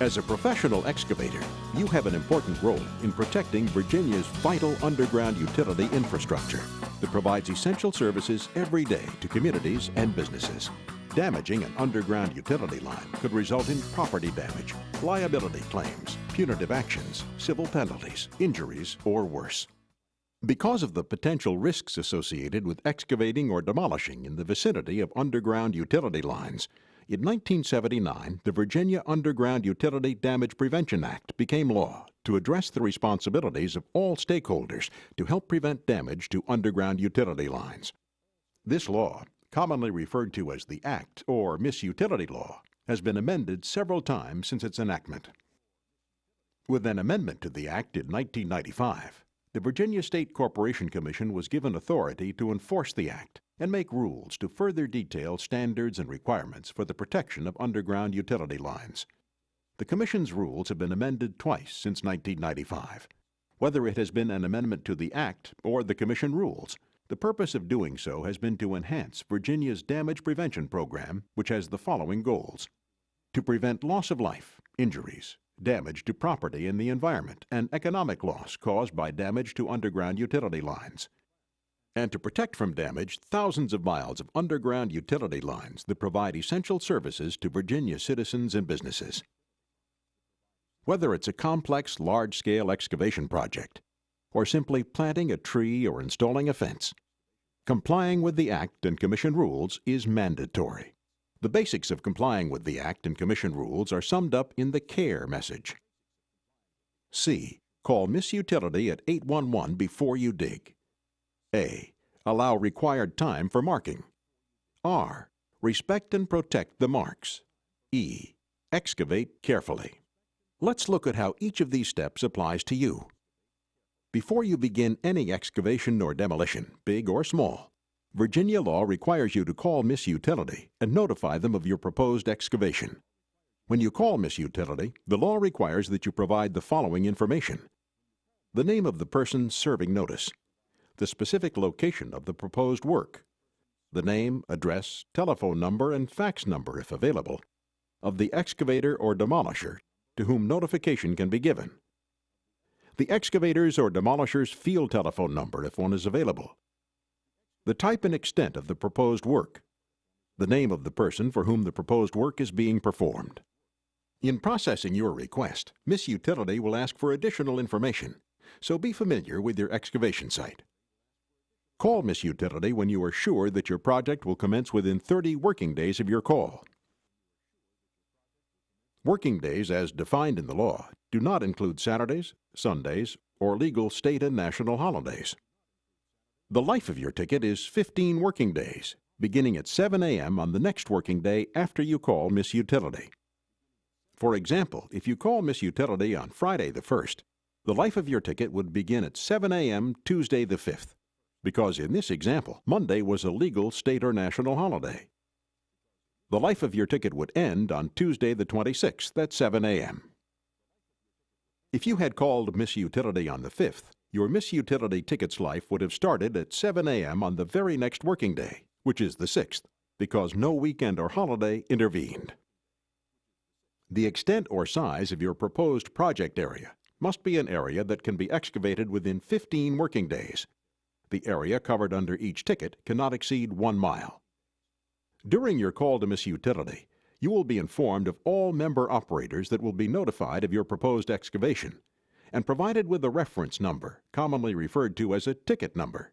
As a professional excavator, you have an important role in protecting Virginia's vital underground utility infrastructure that provides essential services every day to communities and businesses. Damaging an underground utility line could result in property damage, liability claims, punitive actions, civil penalties, injuries, or worse. Because of the potential risks associated with excavating or demolishing in the vicinity of underground utility lines, in 1979, the Virginia Underground Utility Damage Prevention Act became law to address the responsibilities of all stakeholders to help prevent damage to underground utility lines. This law, commonly referred to as the Act or Miss Utility Law, has been amended several times since its enactment. With an amendment to the Act in 1995, the Virginia State Corporation Commission was given authority to enforce the Act and make rules to further detail standards and requirements for the protection of underground utility lines. The Commission's rules have been amended twice since 1995. Whether it has been an amendment to the Act or the Commission rules, the purpose of doing so has been to enhance Virginia's damage prevention program, which has the following goals: to prevent loss of life, injuries, damage to property and the environment, and economic loss caused by damage to underground utility lines, and to protect from damage thousands of miles of underground utility lines that provide essential services to Virginia citizens and businesses. Whether it's a complex, large-scale excavation project, or simply planting a tree or installing a fence, complying with the Act and Commission rules is mandatory. The basics of complying with the Act and Commission rules are summed up in the CARE message. C. Call Miss Utility at 811 before you dig. A. Allow required time for marking. R. Respect and protect the marks. E. Excavate carefully. Let's look at how each of these steps applies to you. Before you begin any excavation or demolition, big or small, Virginia law requires you to call Miss Utility and notify them of your proposed excavation. When you call Miss Utility, the law requires that you provide the following information: the name of the person serving notice, the specific location of the proposed work, the name, address, telephone number, and fax number, if available, of the excavator or demolisher to whom notification can be given, the excavator's or demolisher's field telephone number if one is available, the type and extent of the proposed work, the name of the person for whom the proposed work is being performed. In processing your request, Miss Utility will ask for additional information, so be familiar with your excavation site. Call Miss Utility when you are sure that your project will commence within 30 working days of your call. Working days, as defined in the law, do not include Saturdays, Sundays, or legal state and national holidays. The life of your ticket is 15 working days, beginning at 7 a.m. on the next working day after you call Miss Utility. For example, if you call Miss Utility on Friday the 1st, the life of your ticket would begin at 7 a.m. Tuesday the 5th, because in this example, Monday was a legal state or national holiday. The life of your ticket would end on Tuesday the 26th at 7 a.m. If you had called Miss Utility on the 5th, your Miss Utility ticket's life would have started at 7 a.m. on the very next working day, which is the 6th, because no weekend or holiday intervened. The extent or size of your proposed project area must be an area that can be excavated within 15 working days. The area covered under each ticket cannot exceed 1 mile. During your call to Miss Utility, you will be informed of all member operators that will be notified of your proposed excavation and provided with a reference number, commonly referred to as a ticket number.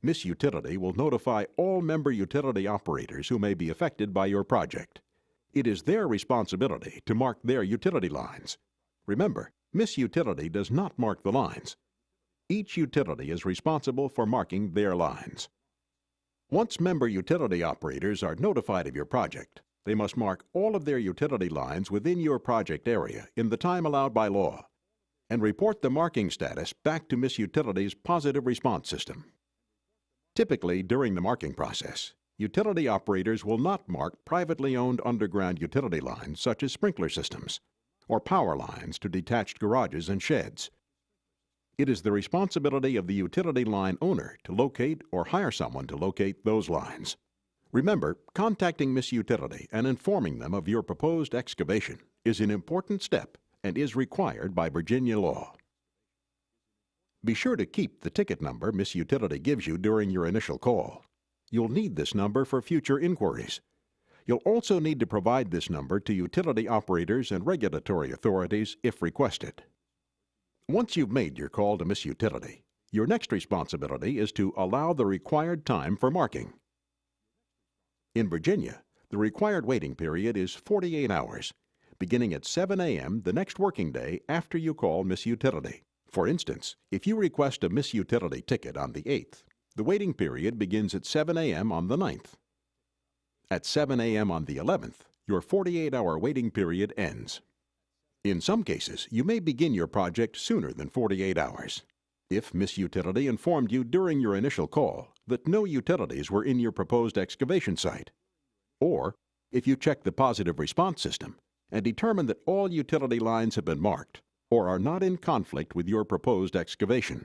Miss Utility will notify all member utility operators who may be affected by your project. It is their responsibility to mark their utility lines. Remember, Miss Utility does not mark the lines. Each utility is responsible for marking their lines. Once member utility operators are notified of your project, they must mark all of their utility lines within your project area in the time allowed by law and report the marking status back to Miss Utility's positive response system. Typically, during the marking process, utility operators will not mark privately owned underground utility lines such as sprinkler systems or power lines to detached garages and sheds. It is the responsibility of the utility line owner to locate or hire someone to locate those lines. Remember, contacting Miss Utility and informing them of your proposed excavation is an important step and is required by Virginia law. Be sure to keep the ticket number Miss Utility gives you during your initial call. You'll need this number for future inquiries. You'll also need to provide this number to utility operators and regulatory authorities if requested. Once you've made your call to Miss Utility, your next responsibility is to allow the required time for marking. In Virginia, the required waiting period is 48 hours, beginning at 7 a.m. the next working day after you call Miss Utility. For instance, if you request a Miss Utility ticket on the 8th, the waiting period begins at 7 a.m. on the 9th. At 7 a.m. on the 11th, your 48-hour waiting period ends. In some cases, you may begin your project sooner than 48 hours. If Miss Utility informed you during your initial call that no utilities were in your proposed excavation site, or if you check the positive response system and determine that all utility lines have been marked or are not in conflict with your proposed excavation.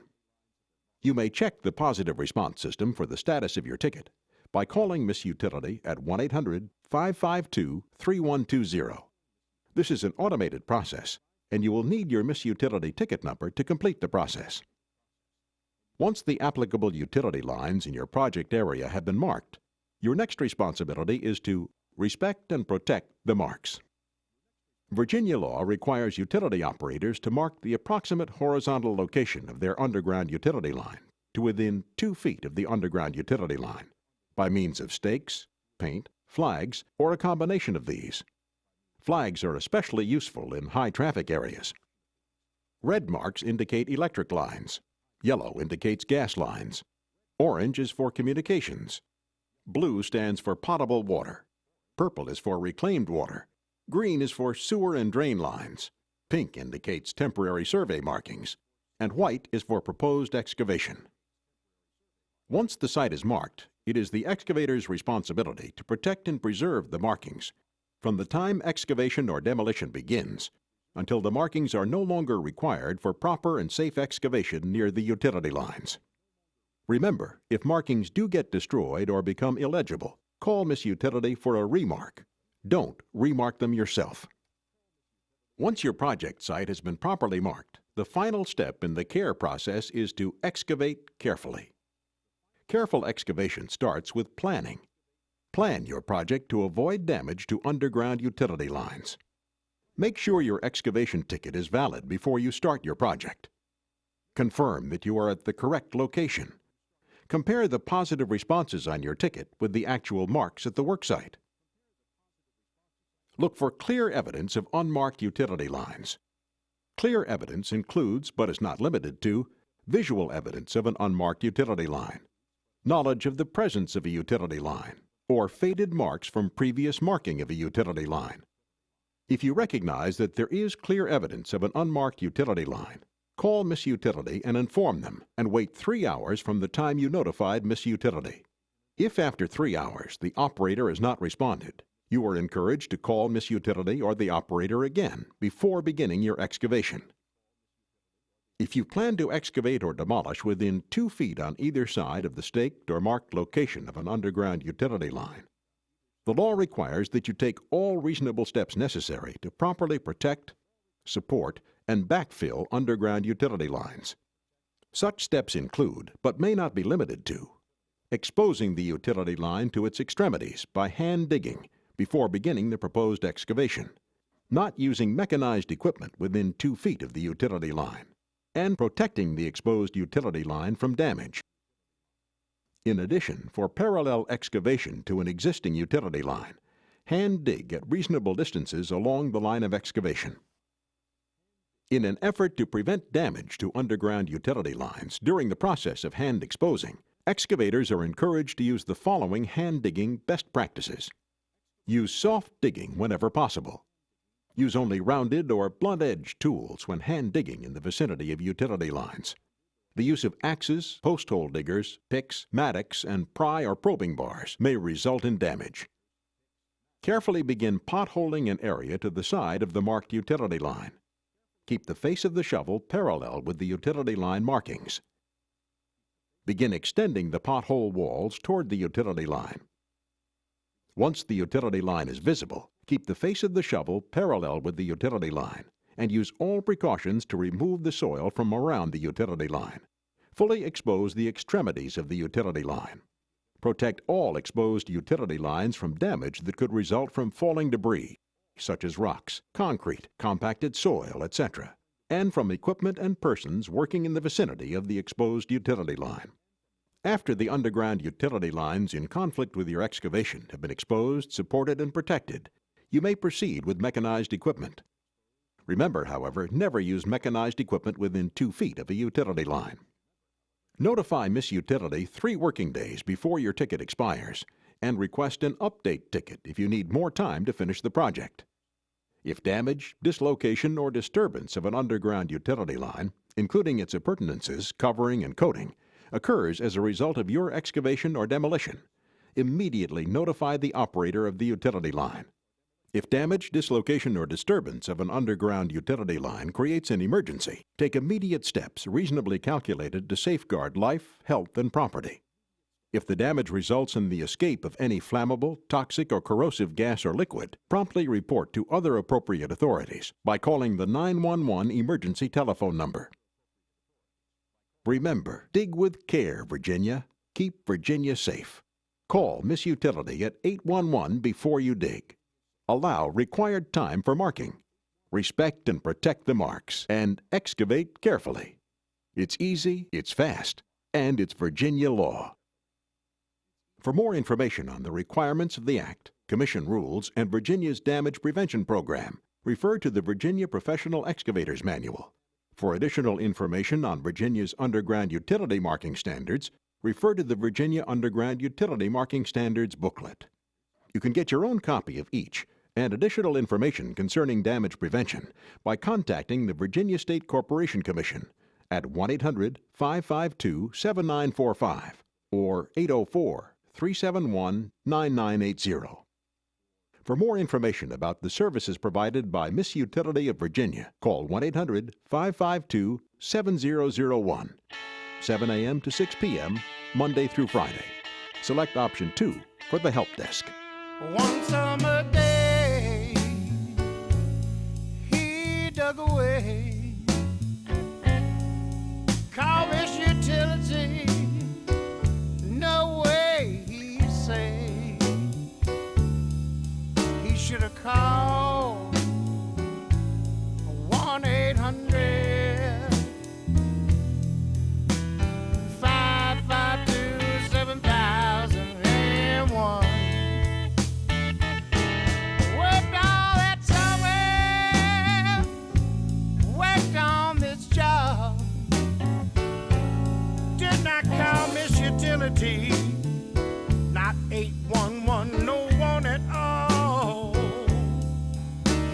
You may check the positive response system for the status of your ticket by calling Miss Utility at 1-800-552-3120. This is an automated process, and you will need your Miss Utility ticket number to complete the process. Once the applicable utility lines in your project area have been marked, your next responsibility is to respect and protect the marks. Virginia law requires utility operators to mark the approximate horizontal location of their underground utility line to within 2 feet of the underground utility line by means of stakes, paint, flags, or a combination of these. Flags are especially useful in high-traffic areas. Red marks indicate electric lines. Yellow indicates gas lines. Orange is for communications. Blue stands for potable water. Purple is for reclaimed water. Green is for sewer and drain lines. Pink indicates temporary survey markings. And white is for proposed excavation. Once the site is marked, it is the excavator's responsibility to protect and preserve the markings from the time excavation or demolition begins until the markings are no longer required for proper and safe excavation near the utility lines. Remember, if markings do get destroyed or become illegible, call Miss Utility for a remark. Don't remark them yourself. Once your project site has been properly marked, the final step in the care process is to excavate carefully. Careful excavation starts with planning. Plan your project to avoid damage to underground utility lines. Make sure your excavation ticket is valid before you start your project. Confirm that you are at the correct location. Compare the positive responses on your ticket with the actual marks at the worksite. Look for clear evidence of unmarked utility lines. Clear evidence includes, but is not limited to, visual evidence of an unmarked utility line, knowledge of the presence of a utility line, or faded marks from previous marking of a utility line. If you recognize that there is clear evidence of an unmarked utility line, call Miss Utility and inform them, and wait 3 hours from the time you notified Miss Utility. If after 3 hours the operator has not responded, you are encouraged to call Miss Utility or the operator again before beginning your excavation. If you plan to excavate or demolish within 2 feet on either side of the staked or marked location of an underground utility line, the law requires that you take all reasonable steps necessary to properly protect, support, and backfill underground utility lines. Such steps include, but may not be limited to, exposing the utility line to its extremities by hand digging before beginning the proposed excavation, not using mechanized equipment within 2 feet of the utility line, and protecting the exposed utility line from damage. In addition, for parallel excavation to an existing utility line, hand dig at reasonable distances along the line of excavation. In an effort to prevent damage to underground utility lines during the process of hand exposing, excavators are encouraged to use the following hand digging best practices. Use soft digging whenever possible. Use only rounded or blunt-edged tools when hand digging in the vicinity of utility lines. The use of axes, post-hole diggers, picks, mattocks, and pry or probing bars may result in damage. Carefully begin potholing an area to the side of the marked utility line. Keep the face of the shovel parallel with the utility line markings. Begin extending the pothole walls toward the utility line. Once the utility line is visible, Keep the face of the shovel parallel with the utility line and use all precautions to remove the soil from around the utility line. Fully expose the extremities of the utility line. Protect all exposed utility lines from damage that could result from falling debris, such as rocks, concrete, compacted soil, etc., and from equipment and persons working in the vicinity of the exposed utility line. After the underground utility lines in conflict with your excavation have been exposed, supported, and protected, you may proceed with mechanized equipment. Remember, however, never use mechanized equipment within 2 feet of a utility line. Notify Miss Utility 3 working days before your ticket expires and request an update ticket if you need more time to finish the project. If damage, dislocation, or disturbance of an underground utility line, including its appurtenances, covering, and coating, occurs as a result of your excavation or demolition, immediately notify the operator of the utility line. If damage, dislocation, or disturbance of an underground utility line creates an emergency, take immediate steps reasonably calculated to safeguard life, health, and property. If the damage results in the escape of any flammable, toxic, or corrosive gas or liquid, promptly report to other appropriate authorities by calling the 911 emergency telephone number. Remember, dig with care, Virginia. Keep Virginia safe. Call Miss Utility at 811 before you dig. Allow required time for marking. Respect and protect the marks, and excavate carefully. It's easy, it's fast, and it's Virginia law. For more information on the requirements of the Act, Commission rules, and Virginia's Damage Prevention Program, refer to the Virginia Professional Excavators Manual. For additional information on Virginia's Underground Utility Marking Standards, refer to the Virginia Underground Utility Marking Standards booklet. You can get your own copy of each and additional information concerning damage prevention by contacting the Virginia State Corporation Commission at 1-800-552-7945 or 804-371-9980. For more information about the services provided by Miss Utility of Virginia, call 1-800-552-7001, 7 a.m. to 6 p.m., Monday through Friday. Select option 2 for the help desk. One summer day, he dug away, called Miss Utility, no way, he said. He should have called 1-800-552-7001. Not 811, no one at all.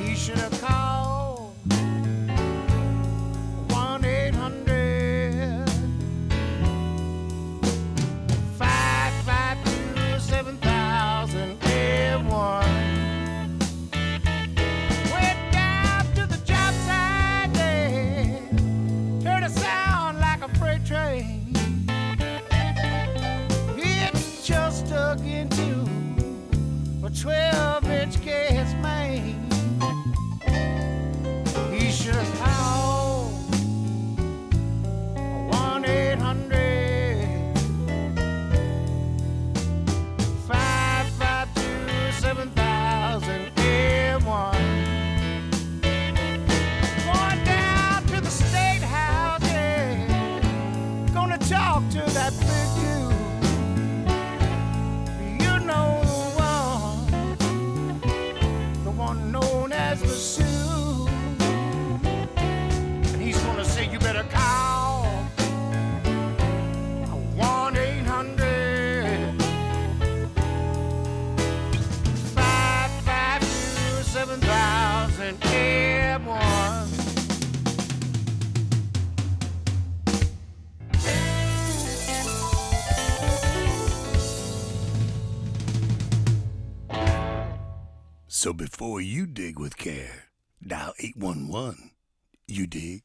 He should have called 1-800-552-7001. Went down to the job site there, heard a sound like a freight train. Just stuck into a 12-inch gas main. He should have called 1-800-552-7001. Going down to the State House, yeah, gonna talk to that big dude. Known as the Sioux, and he's gonna say you better call 1-800-552-7001. So before you dig with care, dial 811. You dig?